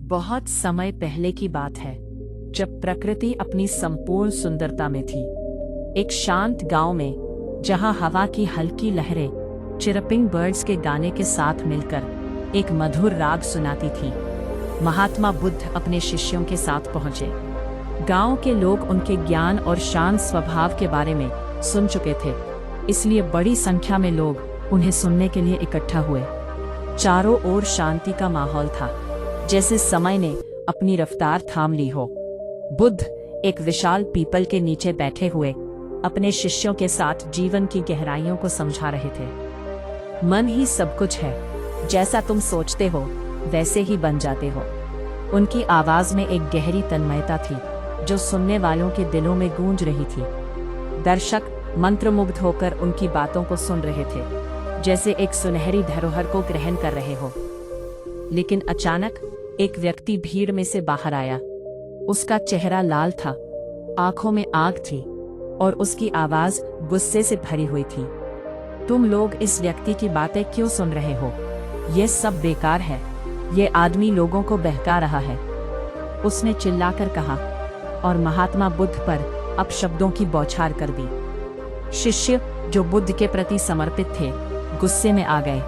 बहुत समय पहले की बात है, जब प्रकृति अपनी संपूर्ण सुंदरता में थी। एक शांत गांव में, जहां हवा की हल्की लहरें चिरपिंग बर्ड्स के गाने के साथ मिलकर एक मधुर राग सुनाती थी, महात्मा बुद्ध अपने शिष्यों के साथ पहुंचे। गांव के लोग उनके ज्ञान और शांत स्वभाव के बारे में सुन चुके थे, इसलिए बड़ी संख्या में लोग उन्हें सुनने के लिए इकट्ठा हुए। चारों ओर शांति का माहौल था, जैसे समय ने अपनी रफ्तार थाम ली हो। बुद्ध एक विशाल पीपल के नीचे बैठे हुए अपने शिष्यों के साथ जीवन की गहराइयों को समझा रहे थे। मन ही सब कुछ है, जैसा तुम सोचते हो वैसे ही बन जाते हो। उनकी आवाज में एक गहरी तन्मयता थी, जो सुनने वालों के दिलों में गूंज रही थी। दर्शक मंत्रमुग्ध होकर उनकी बातों को सुन रहे थे, जैसे एक सुनहरी धरोहर को ग्रहण कर रहे हो। लेकिन अचानक एक व्यक्ति भीड़ में से बाहर आया। उसका चेहरा लाल था, आंखों में आग थी और उसकी आवाज गुस्से से भरी हुई थी। तुम लोग इस व्यक्ति की बातें क्यों सुन रहे हो? ये सब बेकार है। ये आदमी लोगों को बहका रहा है, उसने चिल्लाकर कहा और महात्मा बुद्ध पर अपशब्दों की बौछार कर दी। शिष्य जो बुद्ध के प्रति समर्पित थे, गुस्से में आ गए।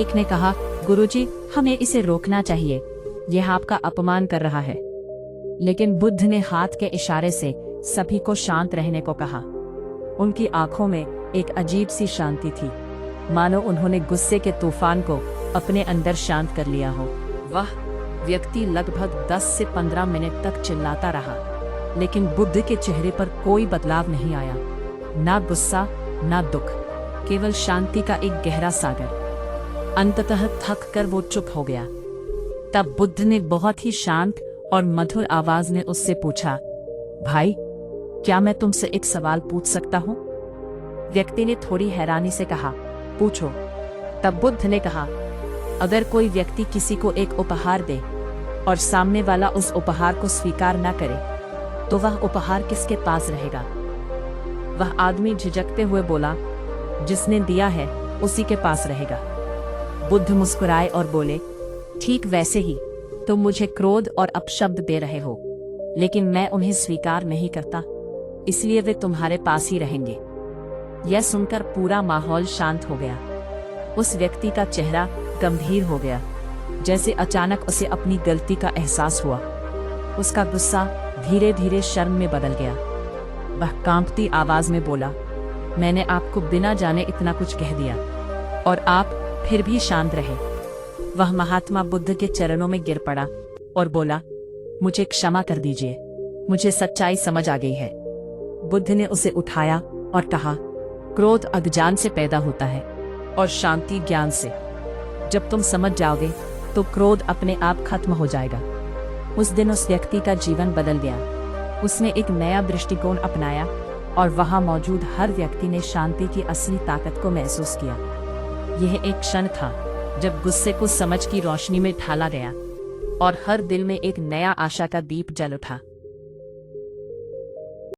एक ने कहा, गुरुजी, हमें इसे रोकना चाहिए, यह आपका अपमान कर रहा है। लेकिन बुद्ध ने हाथ के इशारे से सभी को शांत रहने को कहा। उनकी आंखों में एक अजीब सी शांति थी, मानो उन्होंने गुस्से के तूफान को अपने अंदर शांत कर लिया हो। वह व्यक्ति लगभग 10 से 15 मिनट तक चिल्लाता रहा, लेकिन बुद्ध के चेहरे पर कोई बदलाव नहीं आया। ना गुस्सा, ना दुख, केवल शांति का एक गहरा सागर। अंततः थक कर वो चुप हो गया। तब बुद्ध ने बहुत ही शांत और मधुर आवाज में उससे पूछा, भाई, क्या मैं तुमसे एक सवाल पूछ सकता हूँ? व्यक्ति ने थोड़ी हैरानी से कहा, पूछो। तब बुद्ध ने कहा, अगर कोई व्यक्ति किसी को एक उपहार दे और सामने वाला उस उपहार को स्वीकार न करे, तो वह उपहार किसके पास रहेगा? वह आदमी झिझकते हुए बोला, जिसने दिया है उसी के पास रहेगा। बुद्ध मुस्कुराए और बोले, ठीक वैसे ही तुम मुझे क्रोध और अपशब्द दे रहे हो, लेकिन मैं उन्हें स्वीकार नहीं करता, इसलिए वे तुम्हारे पास ही रहेंगे। यह सुनकर पूरा माहौल शांत हो गया। उस व्यक्ति का चेहरा गंभीर हो गया, जैसे अचानक उसे अपनी गलती का एहसास हुआ। उसका गुस्सा धीरे धीरे शर्म में बदल गया। वह कांपती आवाज में बोला, मैंने आपको बिना जाने इतना कुछ कह दिया और आप फिर भी शांत रहे। वह महात्मा बुद्ध के चरणों में गिर पड़ा और बोला, मुझे क्षमा कर दीजिए, मुझे सच्चाई समझ आ गई है। बुद्ध ने उसे उठाया और कहा, क्रोध अज्ञान से पैदा होता है और शांति ज्ञान से। जब तुम समझ जाओगे तो क्रोध अपने आप खत्म हो जाएगा। उस दिन उस व्यक्ति का जीवन बदल गया। उसने एक नया दृष्टिकोण अपनाया और वहां मौजूद हर व्यक्ति ने शांति की असली ताकत को महसूस किया। यह एक क्षण था जब गुस्से को समझ की रोशनी में ढाला गया और हर दिल में एक नया आशा का दीप जल उठा।